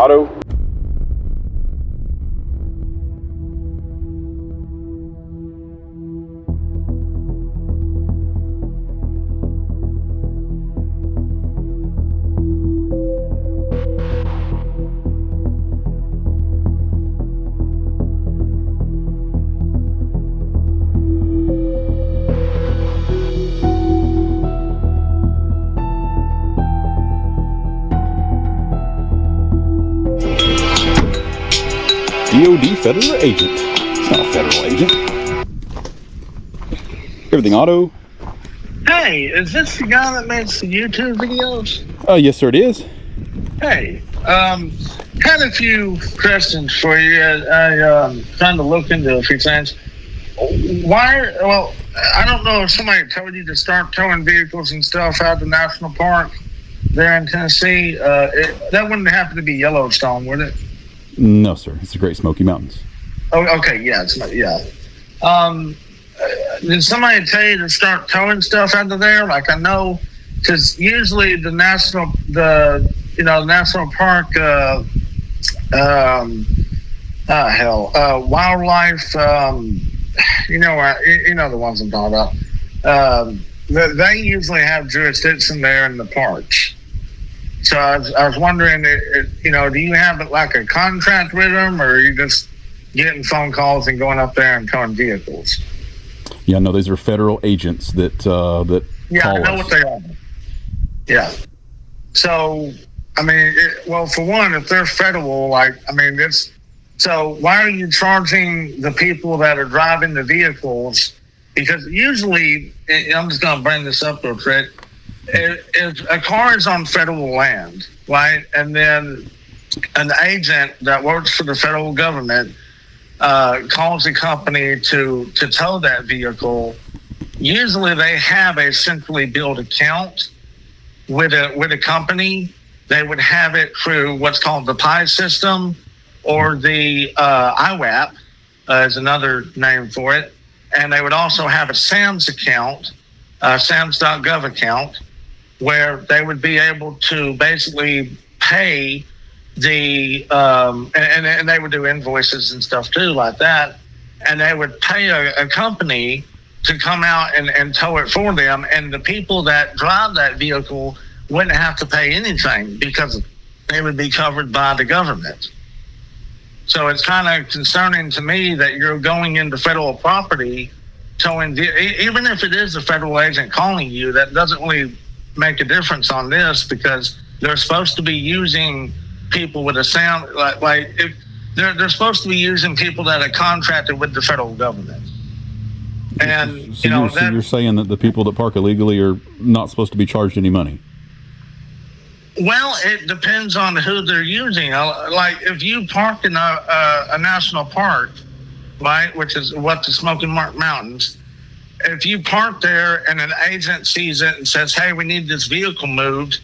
auto? DOD federal agent. It's not a federal agent. Everything auto. Hey, is this the guy that makes the YouTube videos? Yes, sir, it is. Hey, had a few questions for you. I trying to look into a few things. Well, I don't know if somebody told you to start towing vehicles and stuff out of the national park there in Tennessee. That wouldn't happen to be Yellowstone, would it? No, sir. It's the Great Smoky Mountains. Oh, okay. Yeah, it's not. Yeah. Did somebody tell you to start towing stuff out of there? Like, I know, because usually the national park, wildlife, you know the ones I'm talking about. They usually have jurisdiction there in the parks. So I was wondering, do you have like a contract with them, or are you just getting phone calls and going up there and towing vehicles? Yeah, no, these are federal agents that call us. Yeah, I know what they are. Yeah. So, I mean, for one, if they're federal, so why are you charging the people that are driving the vehicles? Because usually, I'm just going to bring this up real quick. If a car is on federal land, right, and then an agent that works for the federal government calls a company to tow that vehicle, usually they have a centrally billed account with a company. They would have it through what's called the PI system, or the IWAP is another name for it, and they would also have a SAMS account, SAMS.gov account, where they would be able to basically pay the and they would do invoices and stuff too, like that, and they would pay a company to come out and tow it for them, and the people that drive that vehicle wouldn't have to pay anything because they would be covered by the government. So it's kind of concerning to me that you're going into federal property towing, even if it is a federal agent calling you, that doesn't really make a difference on this, because they're supposed to be using people with a sound if they're supposed to be using people that are contracted with the federal government. And so you're saying that the people that park illegally are not supposed to be charged any money? Well, it depends on who they're using. Like, if you park in a national park, right, which is what the Smoky Mountains, if you park there and an agent sees it and says, hey, we need this vehicle moved,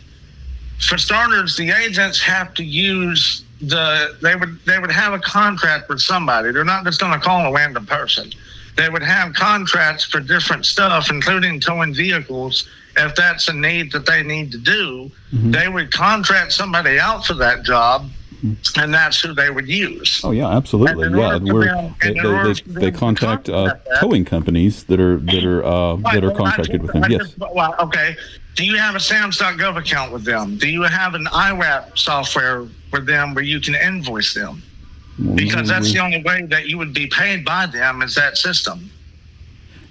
for starters, the agents have to use they would have a contract with somebody. They're not just going to call a random person. They would have contracts for different stuff, including towing vehicles. If that's a need that they need to do, they would contract somebody out for that job, and that's who they would use. Oh yeah, absolutely. Yeah, they contact towing companies that are contracted with them. Yes. Okay. Do you have a SAMS.gov account with them? Do you have an IWAP software with them where you can invoice them? Because that's the only way that you would be paid by them, is that system.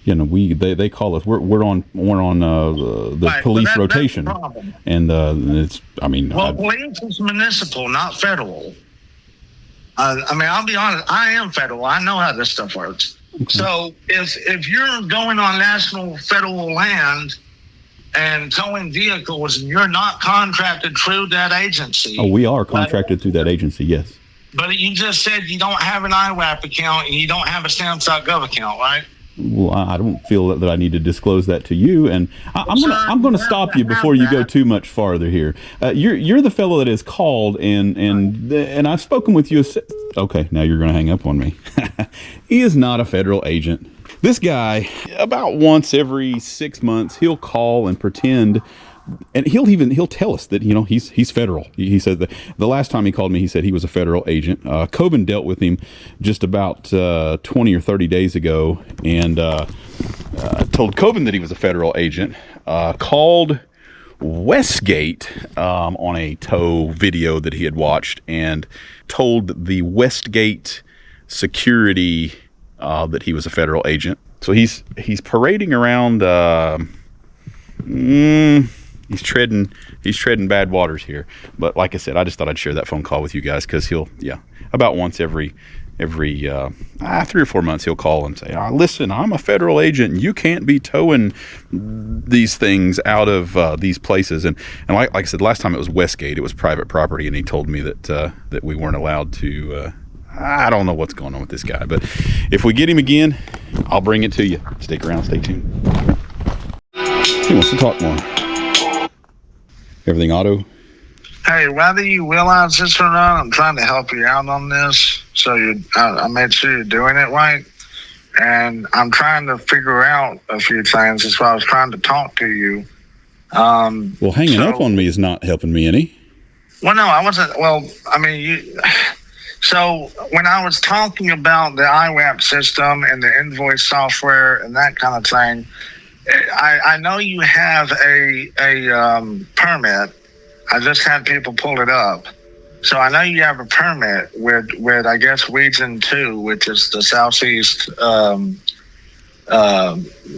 You know, they call us. We're on the right, police rotation, and it's. I mean, police is municipal, not federal. I'll be honest. I am federal. I know how this stuff works. Okay. So if you're going on national federal land and towing vehicles, and you're not contracted through that agency. Oh, we are contracted through that agency. Yes. But you just said you don't have an IWAP account and you don't have a SAMS.gov account, right? Well, I don't feel that I need to disclose that to you, and I'm going to stop you before you go too much farther here. You're the fellow that is called, and I've spoken with you. Okay, now you're going to hang up on me. He is not a federal agent. This guy, about once every 6 months, he'll call and pretend and he'll tell us that, you know, he's federal. He said that the last time he called me, he said he was a federal agent. Coben dealt with him just about 20 or 30 days ago, and told Coben that he was a federal agent. Called Westgate on a tow video that he had watched, and told the Westgate security that he was a federal agent. So he's parading around. He's treading bad waters here. But like I said, I just thought I'd share that phone call with you guys, because he'll, about once every 3 or 4 months, he'll call and say, listen, I'm a federal agent and you can't be towing these things out of these places. And like I said, last time it was Westgate, it was private property, and he told me that we weren't allowed to. I don't know what's going on with this guy, but if we get him again, I'll bring it to you. Stick around, stay tuned. He wants to talk more. Everything auto? Hey, whether you realize this or not, I'm trying to help you out on this. So I made sure you're doing it right. And I'm trying to figure out a few things. That's why I was trying to talk to you. Well, hanging up on me is not helping me any. Well, no, I wasn't. Well, I mean, so when I was talking about the IWAP system and the invoice software and that kind of thing, I know you have a permit. I just had people pull it up. So I know you have a permit with I guess, Region 2, which is the Southeast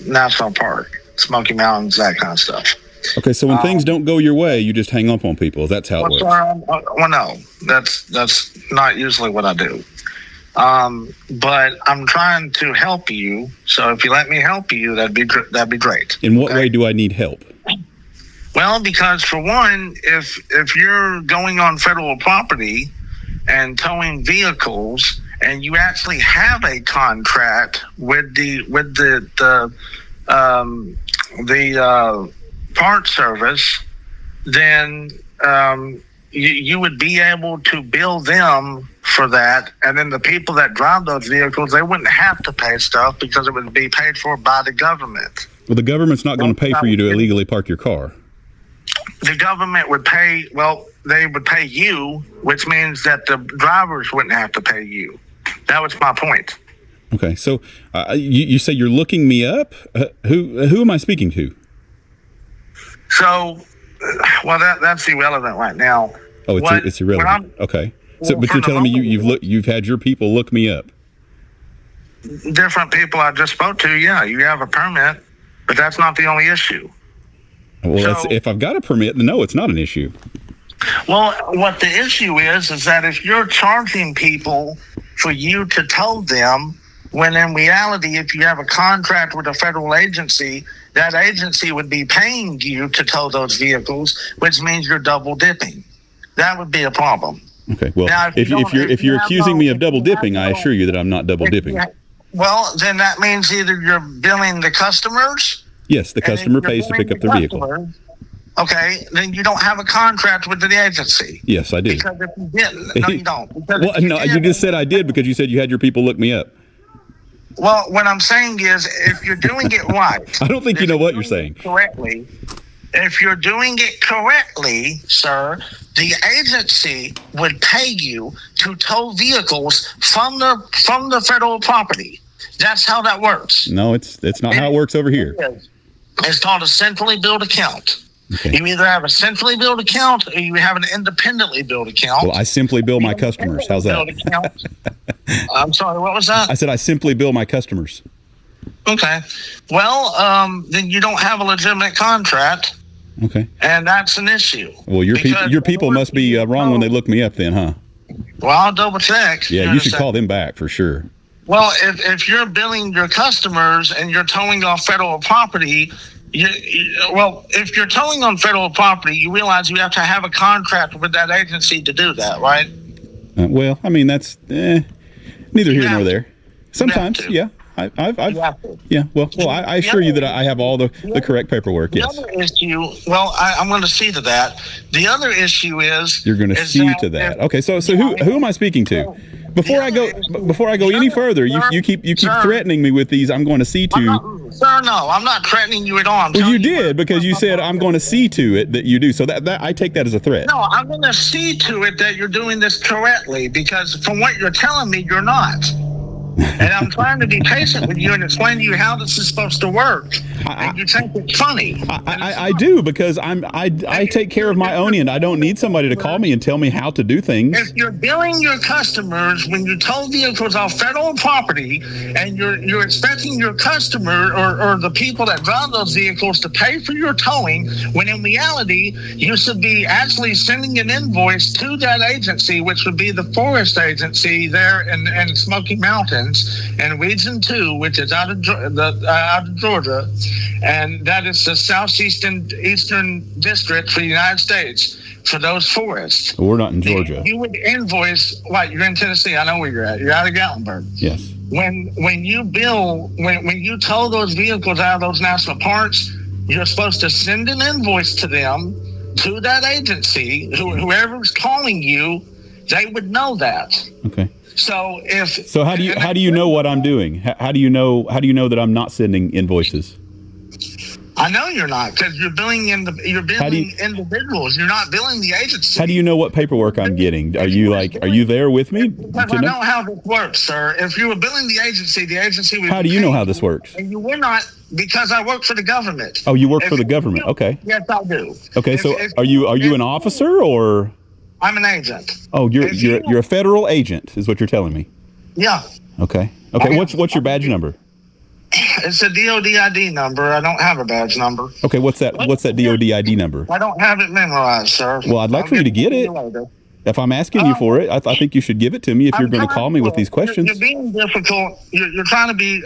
National Park, Smoky Mountains, that kind of stuff. Okay, so when things don't go your way, you just hang up on people. That's how it works. Well, no, that's not usually what I do. But I'm trying to help you. So if you let me help you, that'd be great. In what way do I need help? Well, because for one, if you're going on federal property and towing vehicles, and you actually have a contract with the Park Service, then you would be able to bill them for that, and then the people that drive those vehicles, they wouldn't have to pay stuff because it would be paid for by the government. Well, the government's not going to pay for you to illegally park your car. The government would pay, well, they would pay you, which means that the drivers wouldn't have to pay you. That was my point. Okay, so you say you're looking me up? Who am I speaking to? So, well, that's irrelevant right now. Oh, it's irrelevant. Okay. So, but you're telling me you've had your people look me up. Different people I just spoke to, yeah, you have a permit, but that's not the only issue. Well, if I've got a permit, then no, it's not an issue. Well, what the issue is that if you're charging people for you to tow them, when in reality, if you have a contract with a federal agency, that agency would be paying you to tow those vehicles, which means you're double dipping. That would be a problem. Okay. Well, now, if you're accusing me of double dipping, I assure you that I'm not double dipping. Well, then that means either you're billing the customers. Yes, the customer pays to pick up their vehicle. Okay, then you don't have a contract with the agency. Yes, I do. Because if you didn't, no, you don't. Well, no, you just said I did because you said you had your people look me up. Well, what I'm saying is, if you're doing it right, I don't think you know what you're saying. Correctly, if you're doing it correctly, sir, the agency would pay you to tow vehicles from the federal property. That's how that works. No, it's not how it works over here. It's called a centrally billed account. Okay. You either have a centrally billed account or you have an independently billed account. Well, I simply bill my customers. How's that? I'm sorry, what was that? I said I simply bill my customers. Okay. Well, then you don't have a legitimate contract. Okay. And that's an issue. Well, your people must be wrong when they look me up then, huh? Well, I'll double check. Yeah, you should call them back for sure. Well, if you're billing your customers and you're towing off federal property, if you're towing on federal property, you realize you have to have a contract with that agency to do that, right? Well, I mean, that's neither here nor there. Sometimes, yeah. Yeah. Well, I assure you that I have all the correct paperwork. Yes. The other issue, I'm going to see to that. The other issue is you're going to see to that. Okay. So who am I speaking to? Before I go any further, you keep threatening me with these. I'm going to see to. Sir, no, I'm not threatening you at all. Well, you did, because you said I'm going to see to it that you do. So that I take that as a threat. No, I'm going to see to it that you're doing this correctly, because from what you're telling me, you're not. And I'm trying to be patient with you and explain to you how this is supposed to work. And you think it's funny. I do, because I take care of my own end. I don't need somebody to call me and tell me how to do things. If you're billing your customers when you tow vehicles off federal property, and you're expecting your customer or the people that drive those vehicles to pay for your towing, when in reality you should be actually sending an invoice to that agency, which would be the forest agency there in Smoky Mountains and Region 2, which is out of Georgia, and that is the southeastern district for the United States for those forests. We're not in Georgia. You would invoice, like, you're in Tennessee. I know where you're at. You're out of Gatlinburg. Yes. When you bill, when you tow those vehicles out of those national parks, you're supposed to send an invoice to them, to that agency. Whoever's calling you, they would know that. Okay. So how do you know what I'm doing? How do you know that I'm not sending invoices? I know you're not, because you're billing individuals. You're not billing the agency. How do you know what paperwork I'm getting? Are you there with me? Because I know how this works, sir. If you were billing the agency would. How do you know how this works? And you were not, because I work for the government. Oh, you work for the government. Okay. Yes, I do. Okay, so are you an officer or? I'm an agent. Oh, you're a federal agent, is what you're telling me. Yeah. Okay. What's your badge number? It's a DOD ID number. I don't have a badge number. Okay, what's that DOD ID number? I don't have it memorized, sir. Well, I'd like for you to get it. If I'm asking you for it, I think you should give it to me if you're going to call me with these questions. You're being difficult. You're trying to be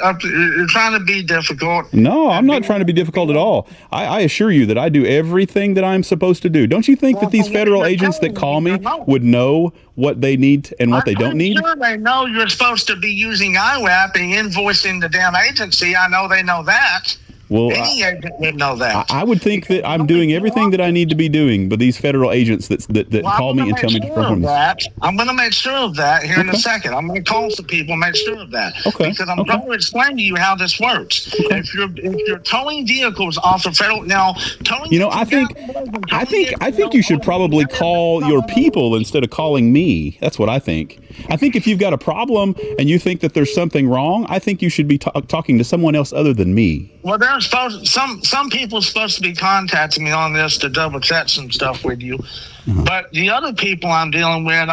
difficult. No, I'm not trying to be difficult at all. I assure you that I do everything that I'm supposed to do. Don't you think that these federal agents that call me would know what they need and what they don't need? I'm sure they know you're supposed to be using IWAP and invoicing the damn agency. I know they know that. Well, any agent would know that. I would think that I'm doing everything that I need to be doing, but these federal agents that call me and tell me to perform that. I'm going to make sure of that here in a second. I'm going to call some people and make sure of that. Okay. Because I'm trying to explain to you how this works. Okay. If you're towing vehicles off of federal towing. You know, I think you should probably call your people instead of calling me. That's what I think. I think if you've got a problem and you think that there's something wrong, I think you should be talking to someone else other than me. Well, there's some people supposed to be contacting me on this to double check some stuff with you, but the other people I'm dealing with,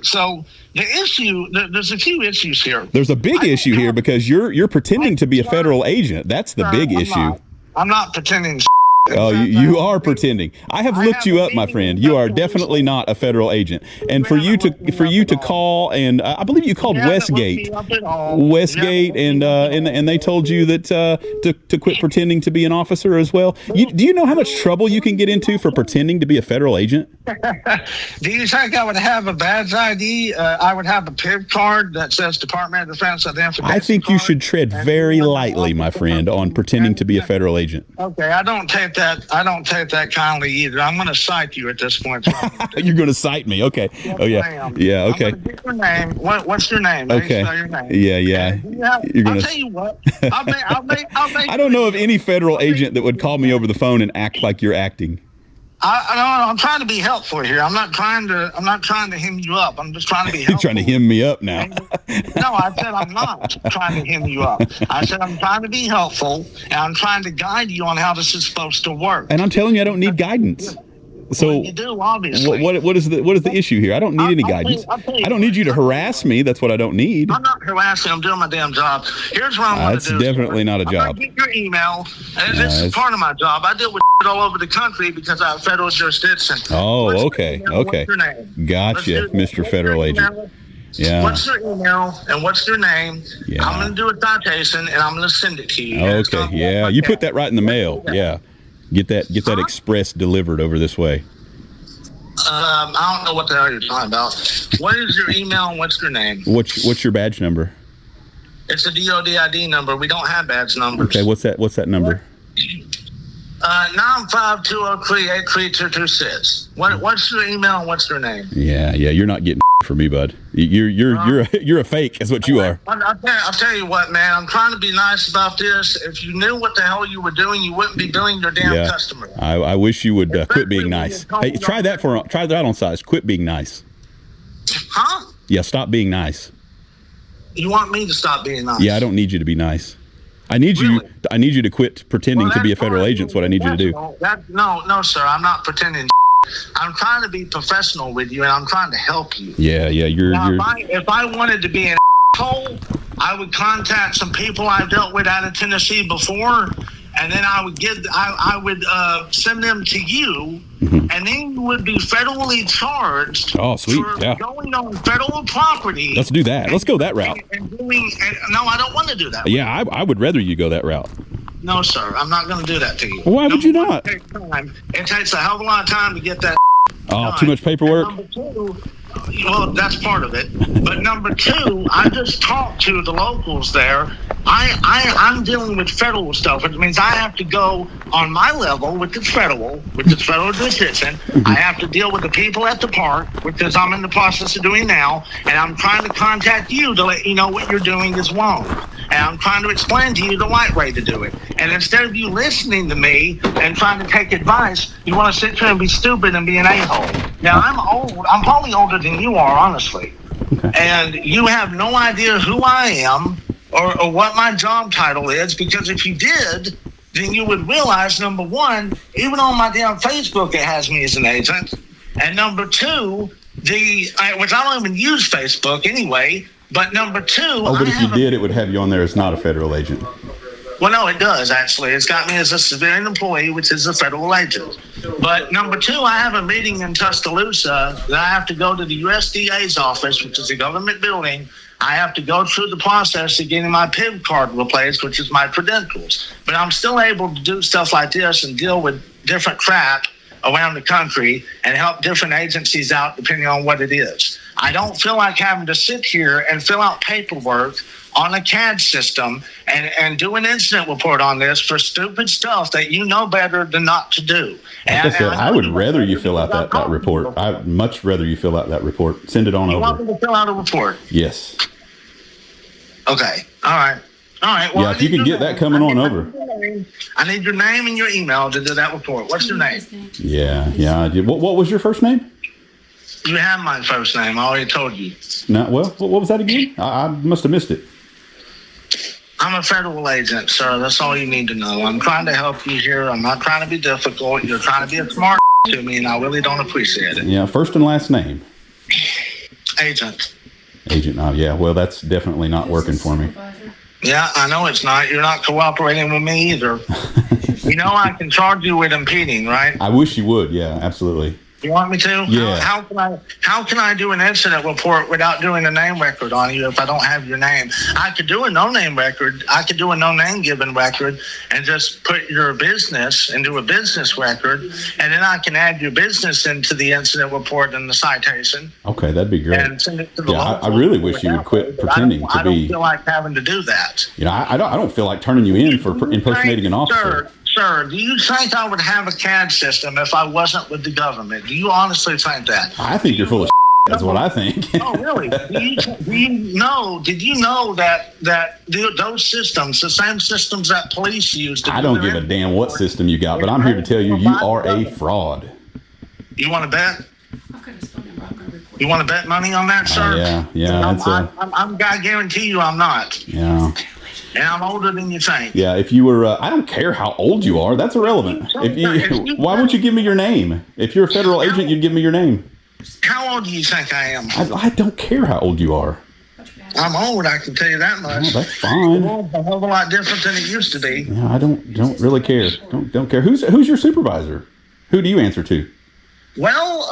so the issue. There's a few issues here. There's a big issue here because you're pretending to be a federal agent. That's the big issue. I'm not pretending. Oh, you are pretending. I have looked you up, my friend. You are definitely not a federal agent. And for you to call, and I believe you called Westgate, and they told you that to quit pretending to be an officer as well. Do you know how much trouble you can get into for pretending to be a federal agent? Do you think I would have a badge ID? I would have a PIV card that says Department of Defense Identification. I think you should tread very lightly, my friend, on pretending to be a federal agent. Okay, I don't take that kindly either. I'm going to cite you at this point. You're going to cite me, okay? Yes, oh yeah, yeah, okay. Get your name. What's your name? Okay. Your name. Yeah. You're gonna... I'll tell you what. I'll make I don't know of any federal agent that would call me over the phone and act like you're acting. I'm trying to be helpful here. I'm not trying to hem you up. I'm just trying to be helpful. You're trying to hem me up now. No, I said I'm not trying to hem you up. I said I'm trying to be helpful, and I'm trying to guide you on how this is supposed to work. And I'm telling you, I don't need guidance. So well, you do, obviously. What is the issue here? I don't need any guidance. I don't need you to harass me. That's what I don't need. I'm not harassing. I'm doing my damn job. Here's what I'm going to do. That's definitely not a job. I'm going to get your email. And this is part of my job. I deal with all over the country because I have federal jurisdiction. Oh, okay. What's your name? Gotcha, Mr. Federal Agent. Yeah. What's your email and what's your name? Yeah. I'm going to do a citation and I'm going to send it to you. Okay. Yeah. You put that right in the mail. Yeah. Get that express delivered over this way. I don't know what the hell you're talking about. What is your email and what's your name? What's your badge number? It's a DOD ID number. We don't have badge numbers. Okay. What's that number? 95203-83226. What's your email and what's your name? Yeah. You're not getting for me, bud. You're a fake. Is what you are. I'll tell you what, man. I'm trying to be nice about this. If you knew what the hell you were doing, you wouldn't be billing your damn customer. I wish you would quit being nice. Hey, try that on size. Quit being nice. Huh? Yeah, stop being nice. You want me to stop being nice? Yeah, I don't need you to be nice. I need you to quit pretending to be a federal agent. Is what I need you to do. No, sir. I'm not pretending. I'm trying to be professional with you, and I'm trying to help you. Yeah. If I wanted to be an asshole, I would contact some people I've dealt with out of Tennessee before, and then I would send them to you, and then you would be federally charged. Oh, sweet! For going on federal property. Let's do that. Let's go that route. No, I don't want to do that. Yeah, I would rather you go that route. No, sir. I'm not going to do that to you. Why would you not? It takes a hell of a lot of time to get that. Oh, too much paperwork? Number two, well, that's part of it. But number two, I just talked to the locals there. I'm dealing with federal stuff, which means I have to go on my level with the federal jurisdiction. I have to deal with the people at the park, which is I'm in the process of doing now, and I'm trying to contact you to let you know what you're doing is wrong. And I'm trying to explain to you the right way to do it. And instead of you listening to me and trying to take advice, you want to sit here and be stupid and be an a-hole. Now, I'm old. I'm probably older than you are, honestly. Okay. And you have no idea who I am or what my job title is, because if you did, then you would realize, number one, even on my damn Facebook, it has me as an agent. And number two, which I don't even use Facebook anyway, but number two... Oh, but if you did, it would have you on there as not a federal agent. Well, no, it does, actually. It's got me as a civilian employee, which is a federal agent. But number two, I have a meeting in Tuscaloosa that I have to go to the USDA's office, which is a government building. I have to go through the process of getting my PIV card replaced, which is my credentials. But I'm still able to do stuff like this and deal with different crap around the country and help different agencies out depending on what it is. I don't feel like having to sit here and fill out paperwork on a CAD system and do an incident report on this for stupid stuff that you know better than not to do. Like I said, I would rather you fill out that report. I'd much rather you fill out that report. Send it on over. You want me to fill out a report? Yes. Okay. All right. Well, yeah, if you can get that coming on over. I need your name and your email to do that report. What's your name? Yeah, I did. What was your first name? You have my first name. I already told you. No, well, what was that again? I must have missed it. I'm a federal agent, sir. That's all you need to know. I'm trying to help you here. I'm not trying to be difficult. You're trying to be a smart to me, and I really don't appreciate it. Yeah, first and last name. Agent. Oh, yeah. Well, that's definitely not working for me. Yeah, I know it's not. You're not cooperating with me either. You know I can charge you with impeding, right? I wish you would. Yeah, absolutely. You want me to? Yeah. How can I do an incident report without doing a name record on you if I don't have your name? I could do a no-name record. I could do a no-name given record and just put your business and do a business record, and then I can add your business into the incident report and the citation. Okay, that'd be great. And send it to the I really wish you would quit pretending to be. I don't feel like having to do that. You know, I don't feel like turning you in for impersonating an officer. Sir, do you think I would have a CAD system if I wasn't with the government? Do you honestly think that? I think you're full of That's what I think. Oh, really? Did you know that those systems, the same systems that police use... I don't give a damn what system you got, but I'm here to tell you, you are a fraud. You want to bet? You want to bet money on that, sir? Yeah. I guarantee you I'm not. Yeah. And I'm older than you think. Yeah, if you were, I don't care how old you are. That's irrelevant. Why won't you give me your name? If you're a federal agent, you'd give me your name. How old do you think I am? I don't care how old you are. I'm old, I can tell you that much. Oh, that's fine. It's a whole lot different than it used to be. Yeah, I don't really care. Don't care. Who's your supervisor? Who do you answer to? Well,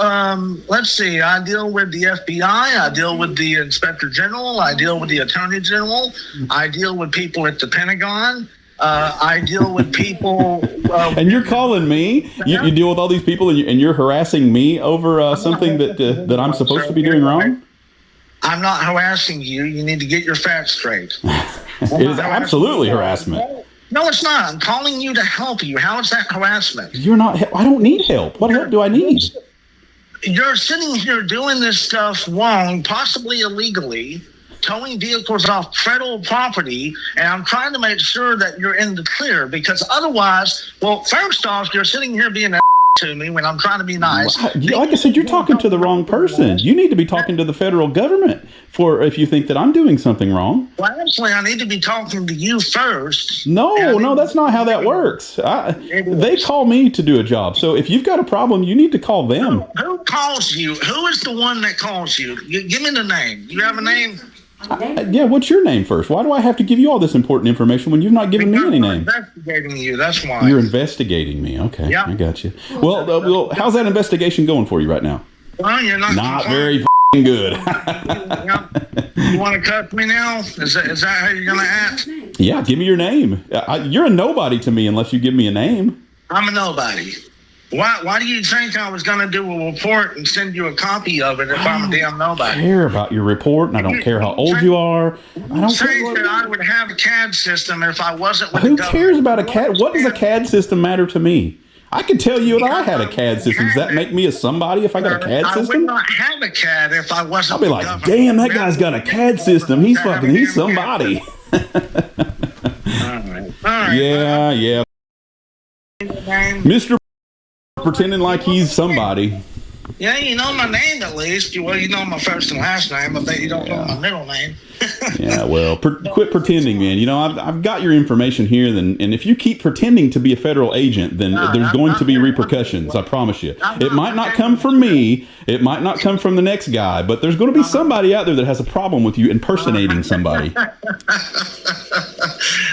let's see. I deal with the FBI. I deal with the Inspector General. I deal with the Attorney General. I deal with people at the Pentagon. I deal with people. And you're calling me? You deal with all these people, and you're harassing me over something that I'm supposed to be doing wrong? I'm not harassing you. You need to get your facts straight. It is absolutely harassment. No, it's not. I'm calling you to help you. How is that harassment? You're not. I don't need help. What help do I need? you're sitting here doing this stuff wrong, possibly illegally, towing vehicles off federal property, and I'm trying to make sure that you're in the clear, because otherwise, well, first off, you're sitting here being to me when I'm trying to be nice. Like I said, you're talking to the wrong person. You need to be talking to the federal government if you think that I'm doing something wrong. Well, actually, I need to be talking to you first. No, that's not how that works. They call me to do a job. So if you've got a problem, you need to call them. Who calls you? Who is the one that calls you? Give me the name. You have a name? Yeah, what's your name first? Why do I have to give you all this important information when you've not given me any name? I'm investigating you, that's why. You're investigating me. Okay, yeah. I got you. Well, how's that investigation going for you right now? Well, you're not very good. You want to cut me now? Is that how you're going to act? Yeah, give me your name. You're a nobody to me unless you give me a name. I'm a nobody. Why do you think I was going to do a report and send you a copy of it if I'm a damn nobody? I don't care about your report, and I don't care how old you are. I don't care that I would have a CAD system if I wasn't with the government. Who cares about a CAD? What does a CAD system matter to me? I could tell you if I had a CAD system. Does that make me a somebody if I got a CAD system? I would not have a CAD if I wasn't. I'll be like, damn, that guy's got a CAD system. He's somebody. All right. Yeah. Mr. Pretending like he's somebody. Yeah, you know my name at least. Well, you know my first and last name. I bet you don't know my middle name. Yeah, well, quit pretending, man. You know, I've got your information here, and if you keep pretending to be a federal agent, then there's going to be repercussions. I promise you. It might not come from me. It might not come from the next guy, but there's going to be somebody out there that has a problem with you impersonating somebody.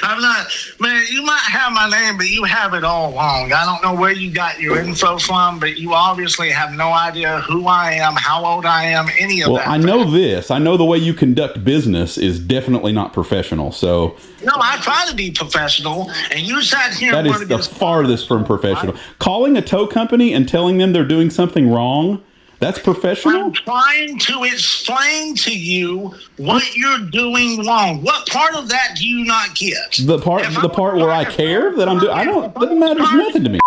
I'm not, man, you might have my name, but you have it all wrong. I don't know where you got your info from, but you obviously have no idea who I am, how old I am, any of that. Well, I know this. I know the way you conduct business is definitely not professional, so... No, I try to be professional, and you sat here... That is the farthest from professional. Calling a tow company and telling them they're doing something wrong... That's professional? I'm trying to explain to you what you're doing wrong. What part of that do you not get? The part where I care that I'm doing. That matters nothing to me.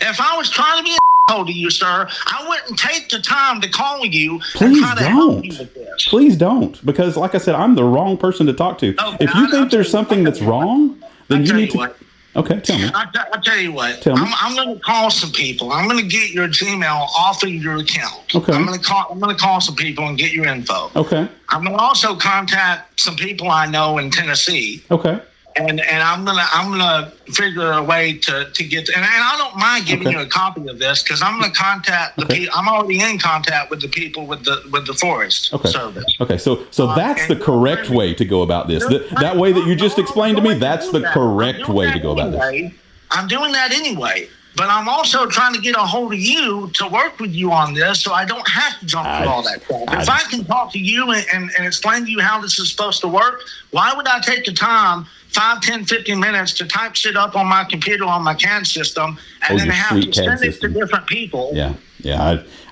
If I was trying to be a to you, sir, I wouldn't take the time to call you. Please don't. Please don't, because like I said, I'm the wrong person to talk to. Okay, if you think there's something that's wrong, then you need to. Okay, tell me. I'll tell you what. Tell me. I'm going to call some people. I'm going to get your Gmail off of your account. Okay. I'm going to call some people and get your info. Okay. I'm going to also contact some people I know in Tennessee. Okay. And I'm gonna figure a way to get and I don't mind giving you a copy of this because I'm gonna contact the people. I'm already in contact with the people with the Forest Service. Okay, so that's the correct way to go about this. That way that you just explained to me, that's the correct way to go about this. I'm doing that anyway. But I'm also trying to get a hold of you to work with you on this so I don't have to jump through all that crap. If I can talk to you and explain to you how this is supposed to work, why would I take the time 5, 10, 15 minutes to type shit up on my computer on my CAD system and then have to send it to different people? Yeah,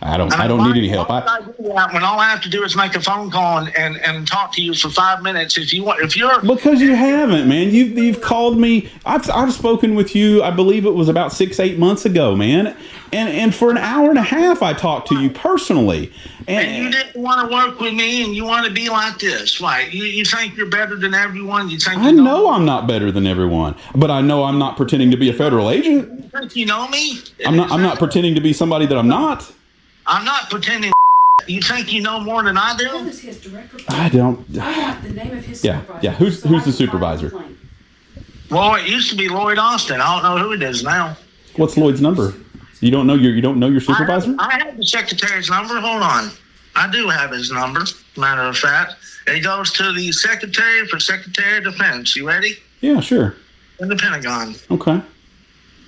I don't need any help. When all I have to do is make a phone call and talk to you for 5 minutes. If you're because you haven't, man. You've called me. I've spoken with you. I believe it was about 6-8 months ago, man. And for an hour and a half, I talked to you personally. And you didn't want to work with me, and you want to be like this, right? You think you're better than everyone. You think I know I'm not better than everyone, but I know I'm not pretending to be a federal agent. You think you know me? I'm not pretending to be somebody that I'm not. I'm not pretending. You think you know more than I do? Who is his direct report? I don't. I want the name of his supervisor. Yeah. Who's the supervisor? Well, it used to be Lloyd Austin. I don't know who it is now. What's Lloyd's number? You don't know your supervisor? I have the secretary's number. Hold on. I do have his number. Matter of fact, it goes to the secretary for Secretary of Defense. You ready? Yeah, sure. In the Pentagon. Okay.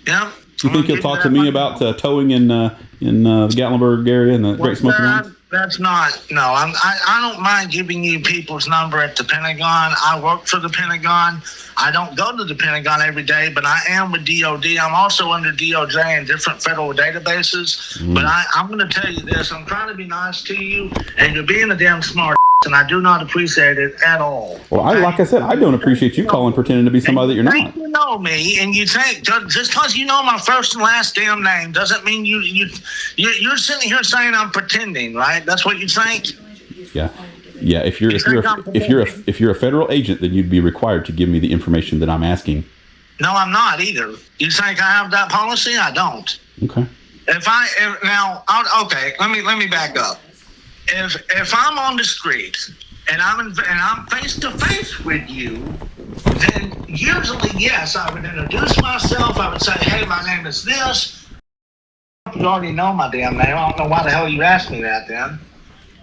Yep. You think he'll talk to me about towing in the Gatlinburg area in the Great Smoky Mountains? That's not. No, I don't mind giving you people's number at the Pentagon. I work for the Pentagon. I don't go to the Pentagon every day, but I am with DOD. I'm also under DOJ in different federal databases. But I'm going to tell you this. I'm trying to be nice to you, and you're being a damn smart. and I do not appreciate it at all. Well, like I said, I don't appreciate you calling pretending to be somebody that you're not. You know me, and you think just because you know my first and last damn name doesn't mean you're sitting here saying I'm pretending, right? That's what you think. Yeah. Yeah, if you're a federal agent, then you'd be required to give me the information that I'm asking. No, I'm not either. You think I have that policy? I don't. Okay. Let me back up. If I'm on the street and I'm face to face with you, then usually yes, I would introduce myself. I would say, hey, my name is this. You already know my damn name. I don't know why the hell you asked me that then.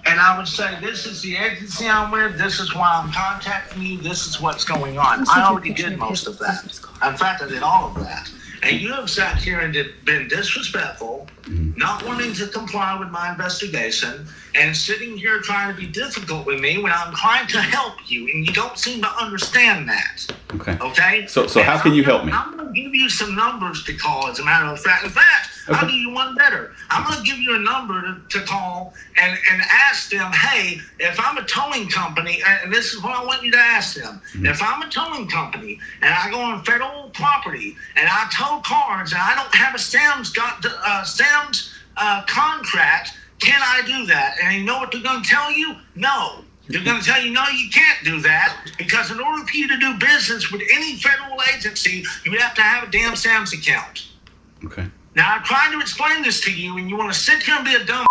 And I would say, this is the agency I'm with. This is why I'm contacting you. This is what's going on. I already did most of that. In fact, I did all of that. And you have sat here and been disrespectful, not wanting to comply with my investigation, and sitting here trying to be difficult with me when I'm trying to help you, and you don't seem to understand that. Okay? So how can you help me? I'm going to give you some numbers to call, as a matter of fact. In fact, okay. I'll give you one better. I'm going to give you a number to call and ask them, hey, if I'm a towing company, and this is what I want you to ask them. If I'm a towing company and I go on federal property and I tow cars and I don't have a SAM's contract, can I do that? And you know what they're going to tell you? No. They're going to tell you, no, you can't do that, because in order for you to do business with any federal agency, you have to have a damn SAM's account. Okay. Now, I'm trying to explain this to you, and you want to sit here and be a dumb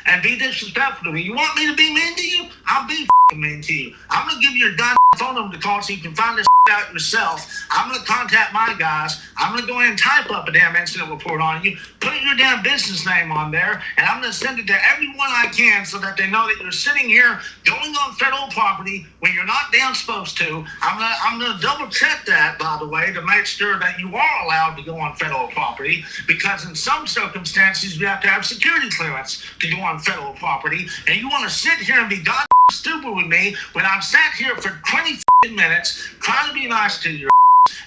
and be disrespectful to me. You want me to be mean to you? I'll be mean to you. I'm going to give you a goddamn phone number to call so you can find this out yourself. I'm going to contact my guys. I'm going to go ahead and type up a damn incident report on you, put your damn business name on there, and I'm going to send it to everyone I can so that they know that you're sitting here going on federal property when you're not damn supposed to. I'm going to double check that, by the way, to make sure that you are allowed to go on federal property, because in some circumstances you have to have security clearance to go on federal property, and you want to sit here and be goddamn stupid with me when I've sat here for 20 minutes trying to be nice to you,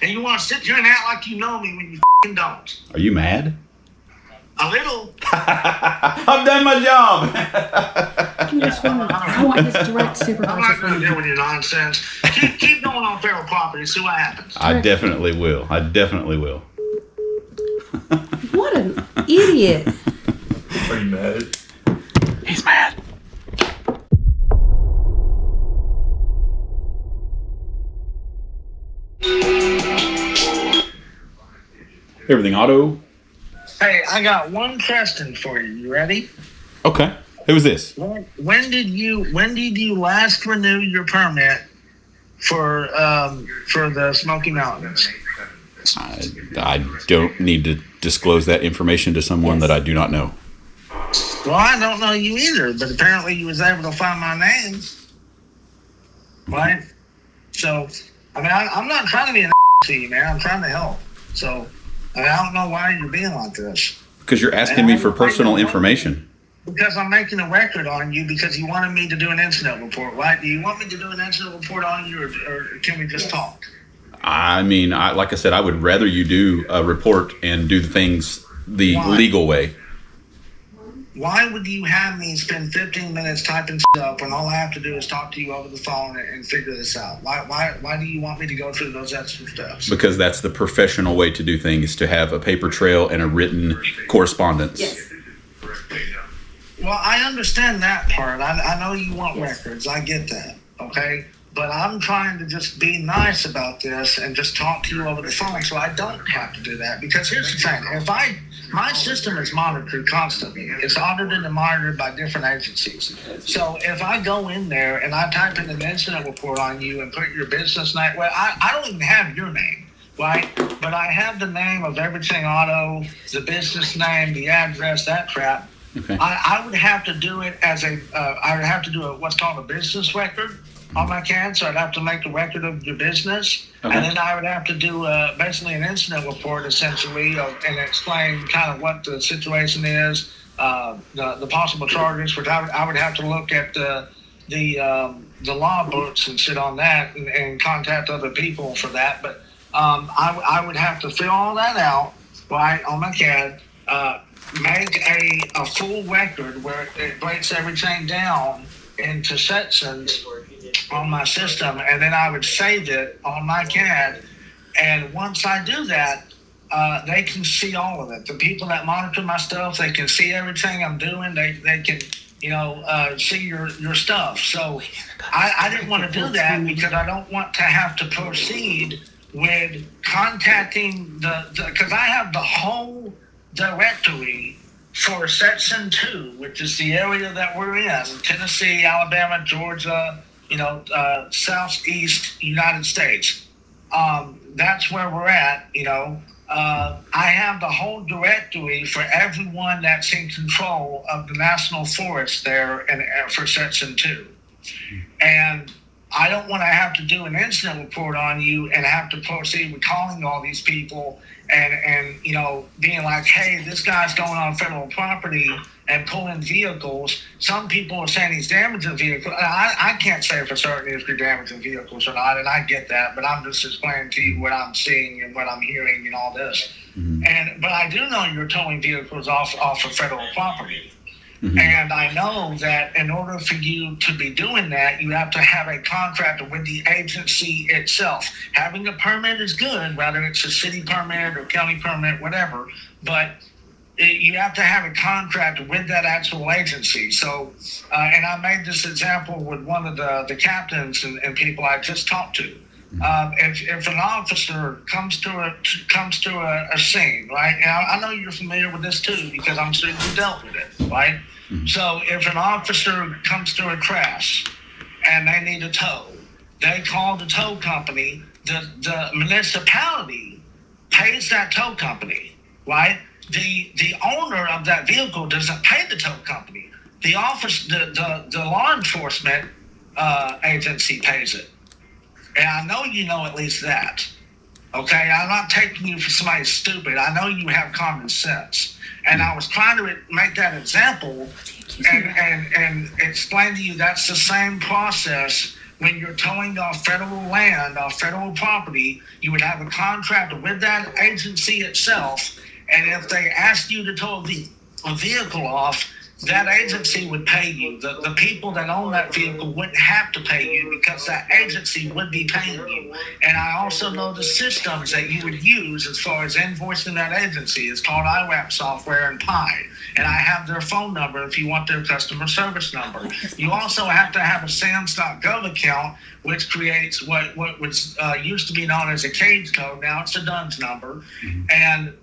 and you want to sit here and act like you know me when you don't. Are you mad? A little. I've done my job. I want his direct supervisor. I'm not going to deal with your nonsense. Keep going on federal property. See what happens. I definitely will. What an idiot. Are you mad? He's mad. Everything auto. Hey, I got one question for you. You ready? Okay. Who is this? When did you last renew your permit for the Smoky Mountains? I don't need to disclose that information to someone that I do not know. Well, I don't know you either, but apparently you was able to find my name, right? So, I mean, I'm not trying to be an to you, man. I'm trying to help. So, I mean, I don't know why you're being like this. Because you're asking me for personal information. Because I'm making a record on you because you wanted me to do an incident report, right? Do you want me to do an incident report on you, or can we just talk? I mean, like I said, I would rather you do a report and do things the legal way. Why would you have me spend 15 minutes typing up when all I have to do is talk to you over the phone and figure this out? Why do you want me to go through those extra steps? Because that's the professional way to do things, to have a paper trail and a written correspondence. Yes. Well, I understand that part. I know you want records. I get that, okay? But I'm trying to just be nice about this and just talk to you over the phone so I don't have to do that. Because here's the thing. My system is monitored constantly. It's audited and monitored by different agencies. So if I go in there and I type in an incident report on you and put your business name, well, I don't even have your name, right? But I have the name of Everything Auto, the business name, the address, that crap. Okay. I would have to do it as I would have to do what's called a business record on my CAD, so I'd have to make a record of your business, and then I would have to do basically an incident report, essentially, and explain kind of what the situation is, the possible charges, which I would have to look at the law books and sit on that and contact other people for that. But I would have to fill all that out, right, on my CAD, make a full record where it breaks everything down into sections on my system, and then I would save it on my CAD. And once I do that, they can see all of it. The people that monitor my stuff, they can see everything I'm doing. They can, see your stuff. So I didn't want to do that because I don't want to have to proceed with contacting because I have the whole directory for Section 2, which is the area that we're in, Tennessee, Alabama, Georgia, southeast United States. That's where we're at, I have the whole directory for everyone that's in control of the national forest there and for Section 2. And I don't want to have to do an incident report on you and have to proceed with calling all these people and being like, hey, this guy's going on federal property and pulling vehicles. Some people are saying he's damaging vehicles. I can't say for certain if you're damaging vehicles or not, and I get that, but I'm just explaining to you what I'm seeing and what I'm hearing and all this. Mm-hmm. But I do know you're towing vehicles off of federal property. Mm-hmm. And I know that in order for you to be doing that, you have to have a contract with the agency itself. Having a permit is good, whether it's a city permit or county permit, whatever, but you have to have a contract with that actual agency. So, and I made this example with one of the captains and people I just talked to. If an officer comes to a scene, right? And I know you're familiar with this too because I'm sure you dealt with it, right? Mm-hmm. So if an officer comes to a crash and they need a tow, they call the tow company. The municipality pays that tow company, right? The owner of that vehicle doesn't pay the tow company. The law enforcement agency pays it. And I know you know at least that. Okay, I'm not taking you for somebody stupid. I know you have common sense. And I was trying to make that example and explain to you that's the same process when you're towing off federal land, off federal property. You would have a contract with that agency itself. And if they ask you to tow a vehicle off, that agency would pay you. The people that own that vehicle wouldn't have to pay you because that agency would be paying you. And I also know the systems that you would use as far as invoicing that agency. It's called IWAP software and Pi. And I have their phone number if you want their customer service number. You also have to have a SAMS.gov account, which creates what was used to be known as a cage code. Now it's a DUNS number. And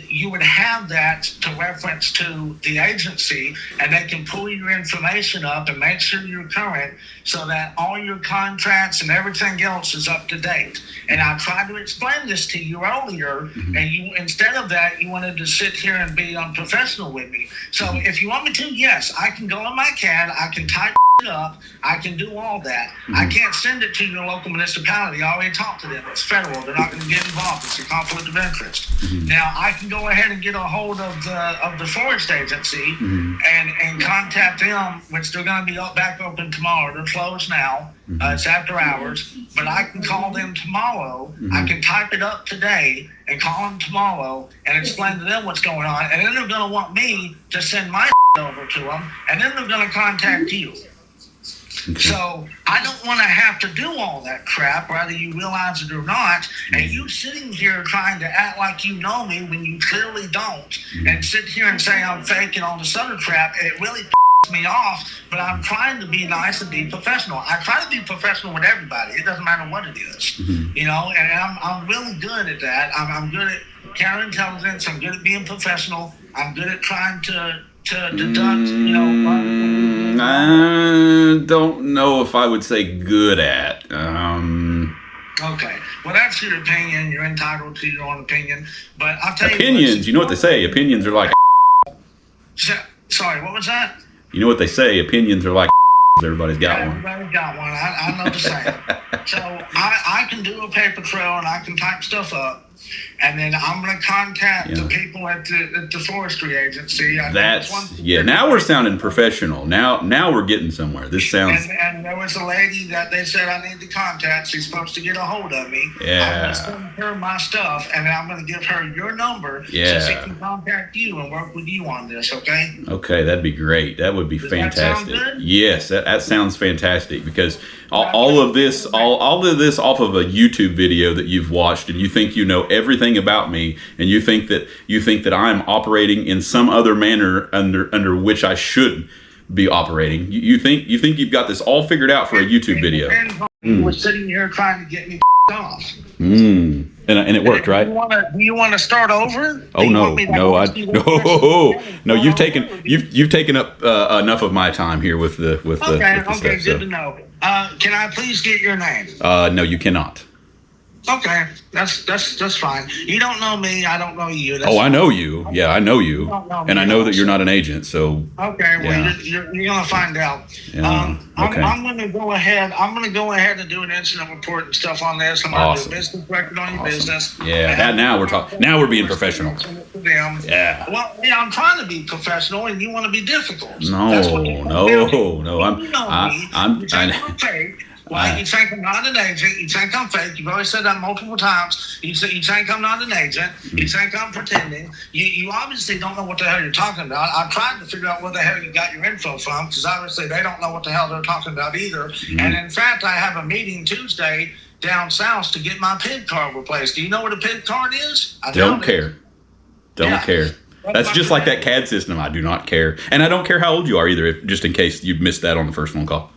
you would have that to reference to the agency, and they can pull your information up and make sure you're current so that all your contracts and everything else is up to date. And I tried to explain this to you earlier, and you, instead of that, you wanted to sit here and be unprofessional with me. So if you want me to, yes, I can go on my CAD, I can type up, I can do all that. I can't send it to your local municipality. I already talked to them. It's federal. They're not going to get involved. It's a conflict of interest. Now I can go ahead and get a hold of the forest agency and contact them, which they're going to be back open tomorrow. They're closed now. It's after hours, but I can call them tomorrow. I can type it up today and call them tomorrow and explain to them what's going on. And then they're going to want me to send my over to them, and then they're going to contact you. Okay. So I don't want to have to do all that crap, whether you realize it or not. And you sitting here trying to act like you know me when you clearly don't, and sit here and say I'm fake and all this other crap, it really pisses me off. But I'm trying to be nice and be professional. I try to be professional with everybody. It doesn't matter what it is, And I'm really good at that. I'm good at counterintelligence. I'm good at being professional. I'm good at trying to deduct, I don't know if I would say good at. Okay. Well, that's your opinion. You're entitled to your own opinion. But I'll tell opinions, you know what they say? Opinions are like. Sorry, what was that? You know what they say? Opinions are like. Everybody's got one. Everybody's got one. I know the same. So I can do a paper trail and I can type stuff up. And then I'm going to contact the people at the forestry agency. Now we're sounding professional. Now we're getting somewhere. This sounds. And there was a lady that they said I need to contact. She's supposed to get a hold of me. Yeah. I'm going to send her my stuff, and then I'm going to give her your number so she can contact you and work with you on this, okay? Okay, that'd be great. That would be fantastic. That sound good? Yes, that sounds fantastic because all of this off of a YouTube video that you've watched, and you think you know everything about me, and you think that I'm operating in some other manner under which I should be operating. You think you've got this all figured out for a YouTube video. You were sitting here trying to get me off. And it worked, right? Do you want to start over? Oh no. You've taken up enough of my time here with the Okay, stuff, good to know. Can I please get your name? No, you cannot. Okay, that's fine. You don't know me, I don't know you. I know you. Yeah, I know you, and I know that you're not an agent. So okay, well you're gonna find out. Yeah. Okay. I'm gonna go ahead. and do an incident report and stuff on this. I'm gonna do a business record on your business. Yeah, now we're talking. Now we're being professional. Yeah. Well, I'm trying to be professional, and you want to be difficult. No. I'm fake. Well, you think I'm not an agent. You think I'm fake. You've always said that multiple times. You think I'm not an agent. You think I'm pretending. You obviously don't know what the hell you're talking about. I'm trying to figure out where the hell you got your info from, because obviously they don't know what the hell they're talking about either. And in fact, I have a meeting Tuesday down south to get my PID card replaced. Do you know what a PID card is? Don't care. That's just like that CAD system. I do not care. And I don't care how old you are either, just in case you missed that on the first phone call.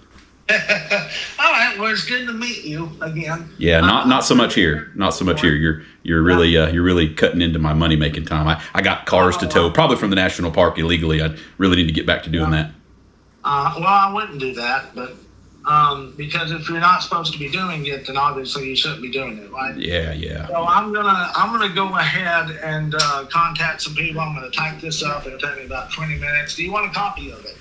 All right, well, it's good to meet you again. Yeah, not so much here. Not so much here. You're really cutting into my money making time. I got cars to tow, probably from the national park illegally. I really need to get back to doing that. Well, I wouldn't do that, but because if you're not supposed to be doing it, then obviously you shouldn't be doing it, right? Yeah. So I'm gonna go ahead and contact some people. I'm gonna type this up. It'll take me about 20 minutes. Do you want a copy of it?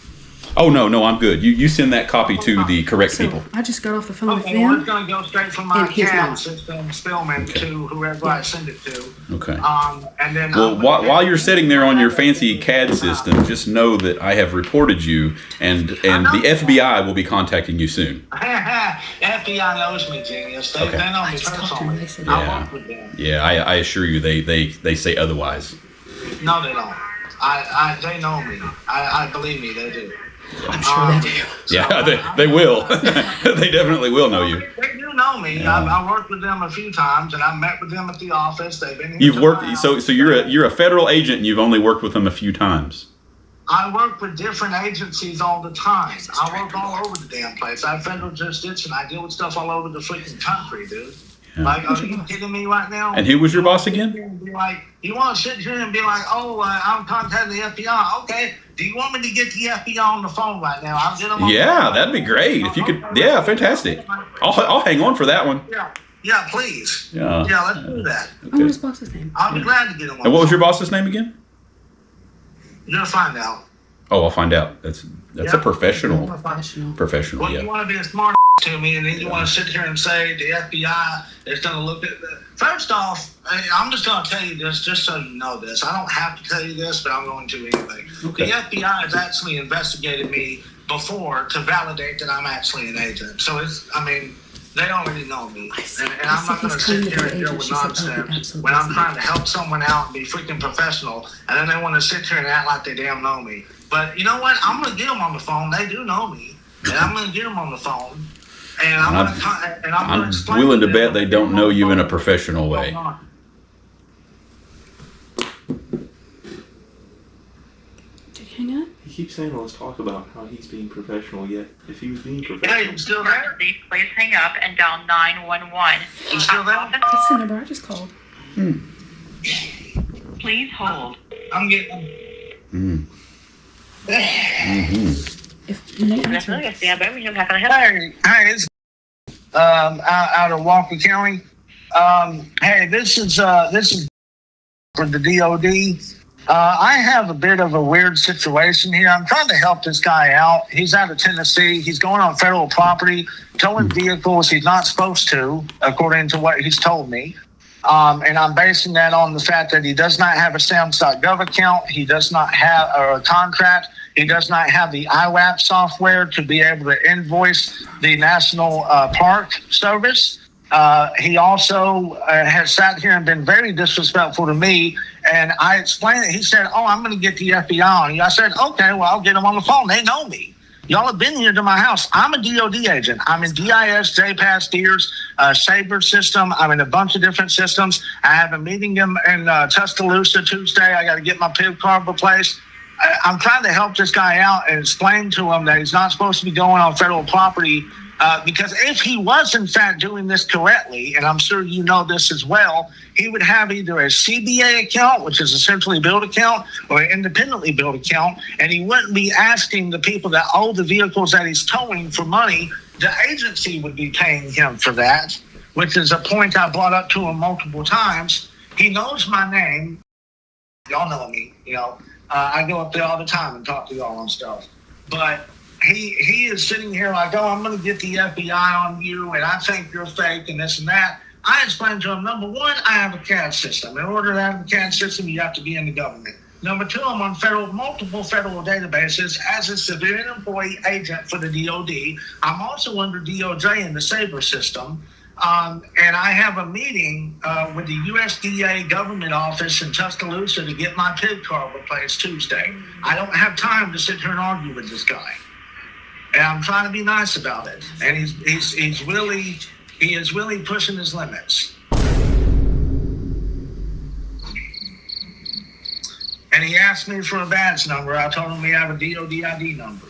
Oh no, I'm good. You send that copy to the correct people. I just got off the phone with Okay, well, them. it's going to go straight from my And his CAD mom. system, Spillman, to whoever I send it to. Okay. And then Well, while you're sitting there on your fancy CAD system, just know that I have reported you, and the FBI will be contacting you soon. FBI knows me, genius. They know me just talked to them, personally. they said I work with them. Yeah, I assure you, they say otherwise. No, they don't. They know me. I believe me, they do. I'm sure they do. Yeah, they will. They definitely will know you. They do know me. Yeah. I worked with them a few times, and I met with them at the office. They've been here. You've to worked, my house. so you're a federal agent, and you've only worked with them a few times. I work with different agencies all the time. I work all over the damn place. I have federal jurisdiction. I deal with stuff all over the freaking country, dude. Yeah. Like, are you kidding me right now? And who was your boss again? You want to sit here and be like, I'm contacting the FBI. Okay. Do you want me to get the FBI on the phone right now? I'll get them on the phone. That'd be great. If you could, fantastic. I'll hang on for that one. Yeah, please. Yeah. Yeah, let's do that. What was his boss's name? I'll be glad to get them on And what was the your boss's name again? You're going to find out. Oh, I'll find out. That's a professional. Professional. Well, you want to be a smart to me, and then you want to sit here and say the FBI is going to look at the... First off, I'm just going to tell you this just so you know this. I don't have to tell you this, but I'm going to anyway. Okay. The FBI has actually investigated me before to validate that I'm actually an agent. So they already know me. And I'm not going to sit here and deal with nonsense when I'm trying to help someone out and be freaking professional, and then they want to sit here and act like they damn know me. But you know what? I'm going to get them on the phone. They do know me. And I'm going to get them on the phone. And I'm willing to bet they don't know you in a professional way. Did you hang up? He keeps saying, let's talk about how he's being professional, yet if he was being professional... Hey, you still there? Please hang up and dial 911. You still there? That's the number I just called. Please hold. I'm getting... If Nate answers, Yeah, Birmingham, how can I help? Hey, it's out of Walker County. Hey, this is for the DOD. I have a bit of a weird situation here. I'm trying to help this guy out. He's out of Tennessee. He's going on federal property, towing vehicles he's not supposed to, according to what he's told me. And I'm basing that on the fact that he does not have a stamps.gov account. He does not have a contract. He does not have the IWAP software to be able to invoice the National Park Service. He also has sat here and been very disrespectful to me. And I explained it. He said, "Oh, I'm going to get the FBI on you." I said, "Okay, well, I'll get them on the phone. They know me. Y'all have been here to my house. I'm a DOD agent. I'm in DIS, JPass, DEERS, Sabre system. I'm in a bunch of different systems. I have a meeting in Tuscaloosa Tuesday. I got to get my PIV card replaced." I'm trying to help this guy out and explain to him that he's not supposed to be going on federal property. Because if he was, in fact, doing this correctly, and I'm sure you know this as well, he would have either a CBA account, which is a centrally billed account, or an independently billed account, and he wouldn't be asking the people that own the vehicles that he's towing for money. The agency would be paying him for that, which is a point I brought up to him multiple times. He knows my name. Y'all know me, you know. I go up there all the time and talk to y'all on stuff. But he is sitting here like, "Oh, I'm going to get the FBI on you, and I think you're fake, and this and that." I explained to him, number one, I have a CAD system. In order to have a CAD system, you have to be in the government. Number two, I'm on multiple federal databases as a civilian employee agent for the DOD. I'm also under DOJ in the Sabre system. And I have a meeting with the USDA government office in Tuscaloosa to get my PIV card replaced Tuesday. I don't have time to sit here and argue with this guy. And I'm trying to be nice about it. And he is really pushing his limits. And he asked me for a badge number. I told him we have a DOD ID number.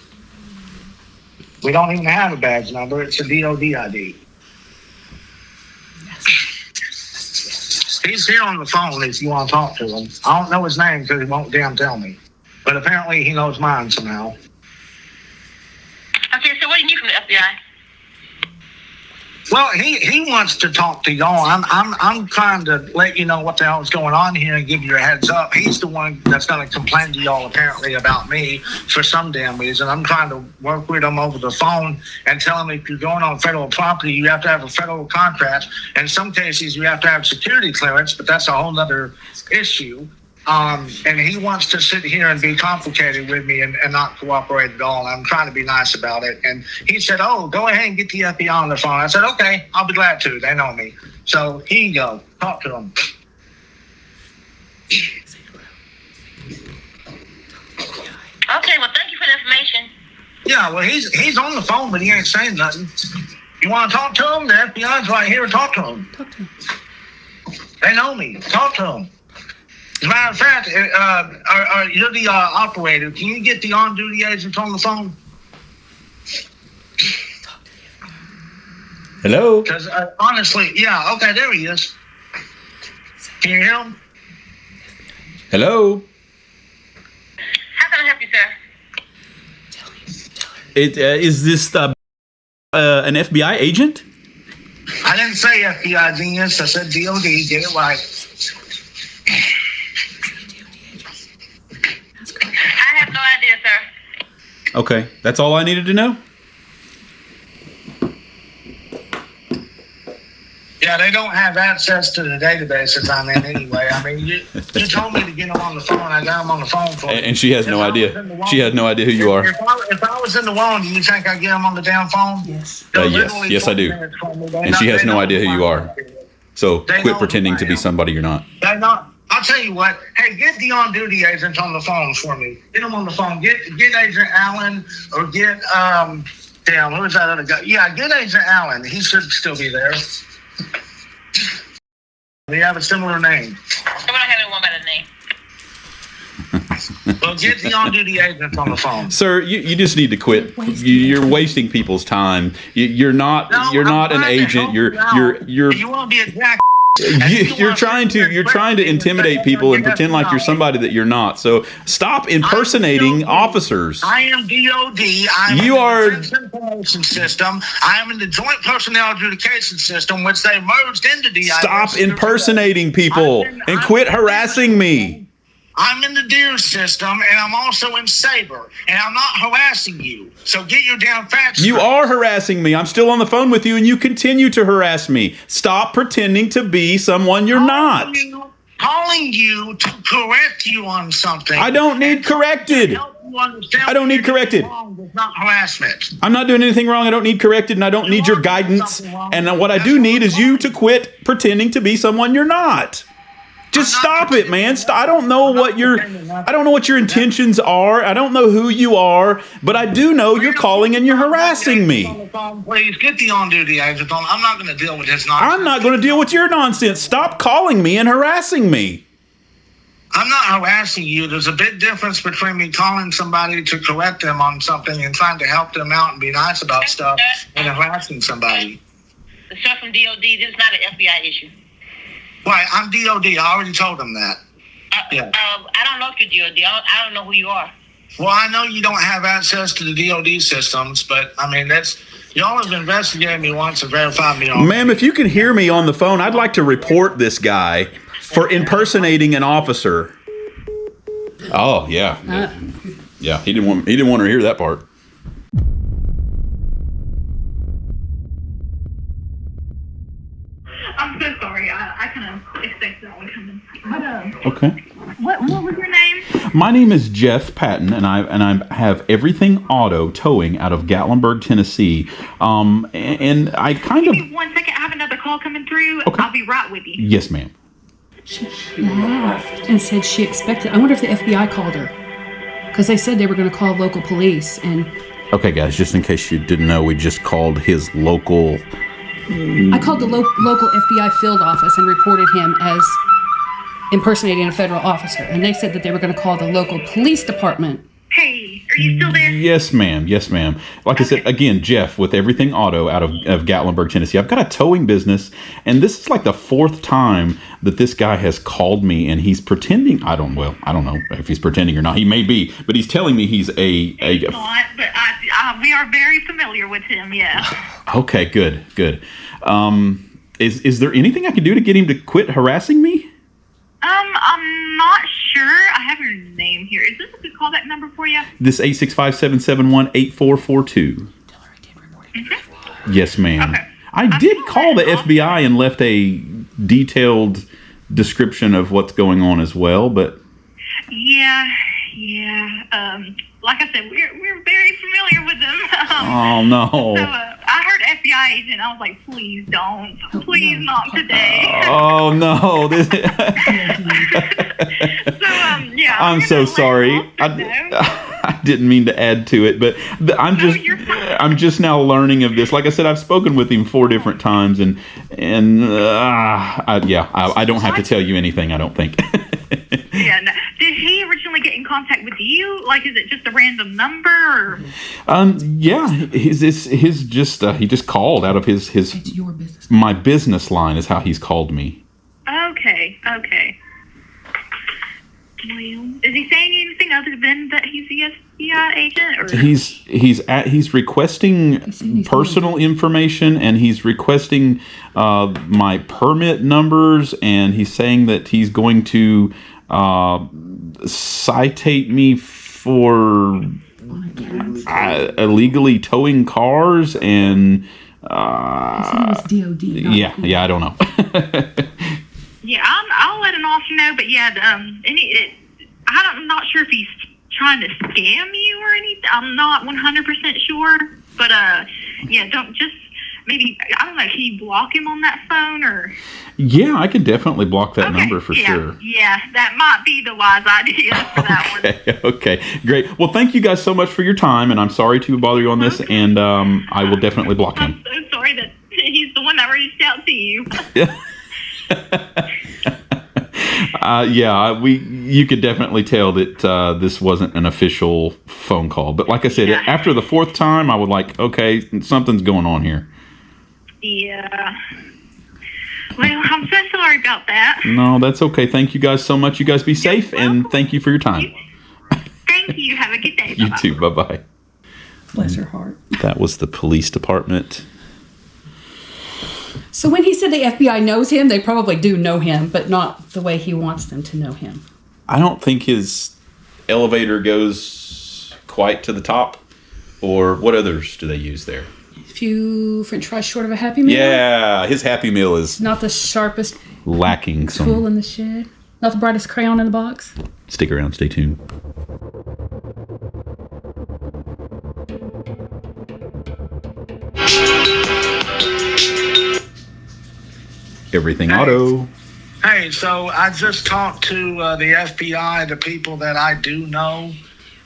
We don't even have a badge number. It's a DOD ID. He's here on the phone if you want to talk to him. I don't know his name because he won't damn tell me. But apparently he knows mine somehow. Okay, so what do you need from the FBI? Well, he wants to talk to y'all. I'm trying to let you know what the hell is going on here and give you a heads up. He's the one that's going to complain to y'all apparently about me for some damn reason. I'm trying to work with him over the phone and tell him if you're going on federal property, you have to have a federal contract. In some cases, you have to have security clearance, but that's a whole other issue. And he wants to sit here and be complicated with me and not cooperate at all. I'm trying to be nice about it. And he said, "Oh, go ahead and get the FBI on the phone." I said, "Okay, I'll be glad to. They know me." So here you go. Talk to him. Okay, well, thank you for the information. Yeah, well, he's on the phone, but he ain't saying nothing. You want to talk to him? The FBI's right here. Talk to him. Talk to him. They know me. Talk to him. As a matter of fact, you're the operator. Can you get the on-duty agent on the phone? Hello? Because honestly, yeah, okay, there he is. Can you hear him? Hello? How can I help you, sir? Is this an FBI agent? I didn't say FBI genius. I said DOD. Get it right. I have no idea, sir. Okay, that's all I needed to know. Yeah, they don't have access to the databases I'm in anyway. I mean, you told me to get them on the phone. I got them on the phone for you. And she has no idea. She has no idea who you are. If I was in the wrong, do you think I'd get them on the damn phone? Yes. Yes, I do. And she has no idea who you are. So quit pretending to be somebody you're not. They're not. I'll tell you what. Hey, get the on-duty agent on the phone for me. Get them on the phone. Get Agent Allen or get damn, who's that other guy? Yeah, get Agent Allen. He should still be there. They have a similar name. We don't have anyone by the name. Well, get the on-duty agent on the phone. Sir, you just need to quit. You're wasting people's time. You're not an agent. You're You want to be a jack? you're trying to intimidate people and pretend like you're somebody that you're not. So stop impersonating officers. I am DOD. You are the Defense Information System. I am in the Joint Personnel Adjudication System, which they merged into DIS. Stop impersonating people and quit harassing me. I'm in the deer system, and I'm also in Saber, and I'm not harassing you. So get your damn facts You straight. are harassing me. I'm still on the phone with you, and you continue to harass me. Stop pretending to be someone you're not. Calling you to correct you on something. I don't need corrected. I don't need corrected. It's not harassment. I'm not doing anything wrong. I don't need corrected, and I don't need your guidance. And what I do need is you to quit pretending to be someone you're not. Just stop it, man. I don't know what your intentions are. I don't know who you are, but I do know you're calling and you're harassing me. Please get the on-duty agent on. I'm not going to deal with his nonsense. I'm not going to deal with your nonsense. Stop calling me and harassing me. I'm not harassing you. There's a big difference between me calling somebody to correct them on something and trying to help them out and be nice about stuff and harassing somebody. The stuff from DOD, this is not an FBI issue. Right, I'm DOD. I already told them that. Yeah. I don't know if you're DOD. I don't know who you are. Well, I know you don't have access to the DOD systems, but I mean, y'all have investigated me once and verified me on. Ma'am, if you can hear me on the phone, I'd like to report this guy for impersonating an officer. Oh, yeah. Yeah, he didn't want to hear that part. I'm so sorry. I kind of expected that one coming. But, Okay. what was your name? My name is Jeff Patton, and I have Everything Auto Towing out of Gatlinburg, Tennessee. And I kind of... Give me 1 second. I have another call coming through. Okay. I'll be right with you. Yes, ma'am. She laughed and said she expected. I wonder if the FBI called her, because they said they were going to call local police. And Okay, guys, just in case you didn't know, we just called his local... I called the local FBI field office and reported him as impersonating a federal officer, and they said that they were going to call the local police department. Hey, are you still there? Yes, ma'am. Yes, ma'am. Like I said, again, Jeff with Everything Auto out of Gatlinburg, Tennessee. I've got a towing business, and this is like the 4th time that this guy has called me, and he's pretending. I don't know if he's pretending or not. He may be, but he's telling me he's He's not, but we are very familiar with him. Yeah. Okay, good. Is there anything I can do to get him to quit harassing me? I'm not sure. I have your name here. Is this a good callback number for you? This 865-771-8442. Yes, ma'am. Okay. I did call the FBI and left a detailed description of what's going on as well, but... Yeah. Like I said, we're very familiar with them. Oh, no. So I heard FBI agent. I was like, please don't. Please not today. Oh, no. Yeah. I'm so sorry. I didn't mean to add to it, but I'm just now learning of this. Like I said, I've spoken with him 4 different times, and I don't have to tell you anything, I don't think. Yeah. No. Did he originally get in contact with you? Like, is it just a random number? Or? Yeah. He just called out of his It's your business. my business line is how he's called me. Okay. Well, is he saying anything other than that he's the FBI agent? Or? He's requesting personal information, and he's requesting my permit numbers, and he's saying that he's going to citate me for illegally towing cars, and His name is DOD. yeah, I don't know. Yeah, I'll let an officer know, but yeah, I'm not sure if he's trying to scam you or anything. I'm not 100% sure, but yeah, maybe, I don't know, can you block him on that phone or? Yeah, I could definitely block that number for sure. Yeah, that might be the wise idea for that one. Okay, great. Well, thank you guys so much for your time, and I'm sorry to bother you on this, and I will definitely block him. I'm so sorry that he's the one that reached out to you. You could definitely tell that this wasn't an official phone call. But like I said, after the 4th time, I would okay, something's going on here. Yeah. Well, I'm so sorry about that. No, that's okay. Thank you guys so much. You guys be safe, and thank you for your time. Thank you. Have a good day. You too. Bye-bye. Bless her heart. That was the police department. So when he said the FBI knows him, they probably do know him, but not the way he wants them to know him. I don't think his elevator goes quite to the top. Or what others do they use there? A few French fries short of a Happy Meal. Yeah, his Happy Meal is Not the sharpest lacking some. tool in the shed. Not the brightest crayon in the box. Stick around, stay tuned. Everything auto. Hey, so I just talked to the FBI, the people that I do know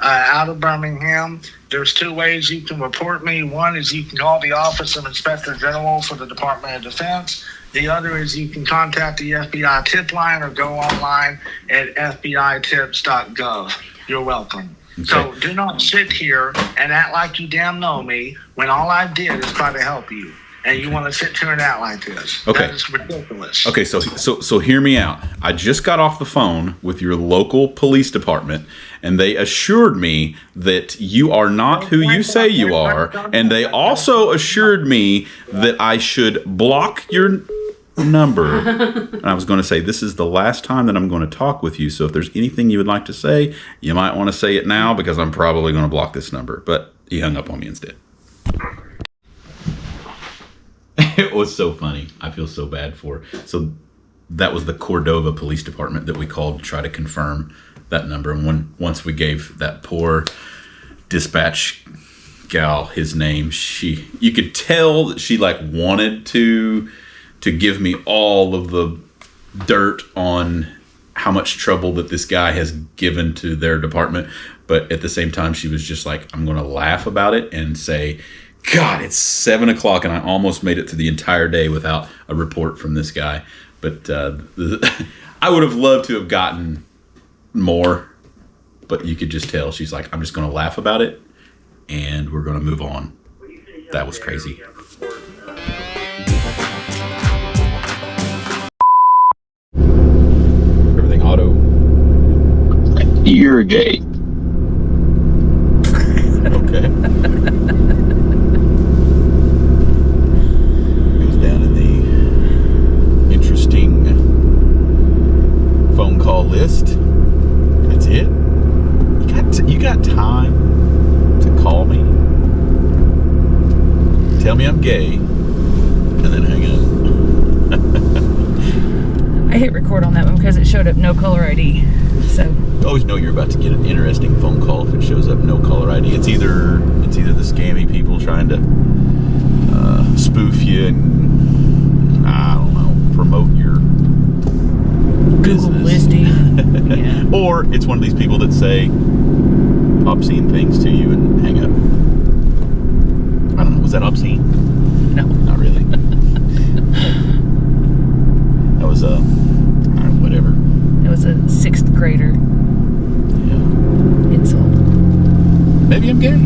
out of Birmingham. There's two ways you can report me. One is you can call the Office of Inspector General for the Department of Defense. The other is you can contact the FBI tip line or go online at fbitips.gov. You're welcome. Okay. So do not sit here and act like you damn know me when all I did is try to help you. And you want to sit here and act like this. Okay. That is ridiculous. Okay, so hear me out. I just got off the phone with your local police department, and they assured me that you are not who you say you are, and they also assured me that I should block your number. And I was going to say, this is the last time that I'm going to talk with you, so if there's anything you would like to say, you might want to say it now, because I'm probably going to block this number. But he hung up on me instead. It was so funny. I feel so bad for. So that was the Cordova Police Department that we called to try to confirm that number. And once we gave that poor dispatch gal his name, you could tell that she like wanted to give me all of the dirt on how much trouble that this guy has given to their department. But at the same time, she was just like, I'm going to laugh about it and say, God, it's 7 o'clock and I almost made it through the entire day without a report from this guy. But I would have loved to have gotten more, but you could just tell she's like, I'm just going to laugh about it and we're going to move on. That was crazy. Everything auto. Irrigate. Okay. Goes down in the interesting phone call list. That's it. You got time to call me, tell me I'm gay, and then hang up. I hit record on that one because it showed up no caller ID. So You always know you're about to get an interesting phone call if it shows up no caller ID. It's either the scammy people trying to spoof you and I don't know, promote your Google business. listing. Yeah. Or it's one of these people that say obscene things to you and hang up. I don't know, was that obscene? No. Not really. That was whatever. It was a 6th grader Yeah. insult. Maybe I'm gay.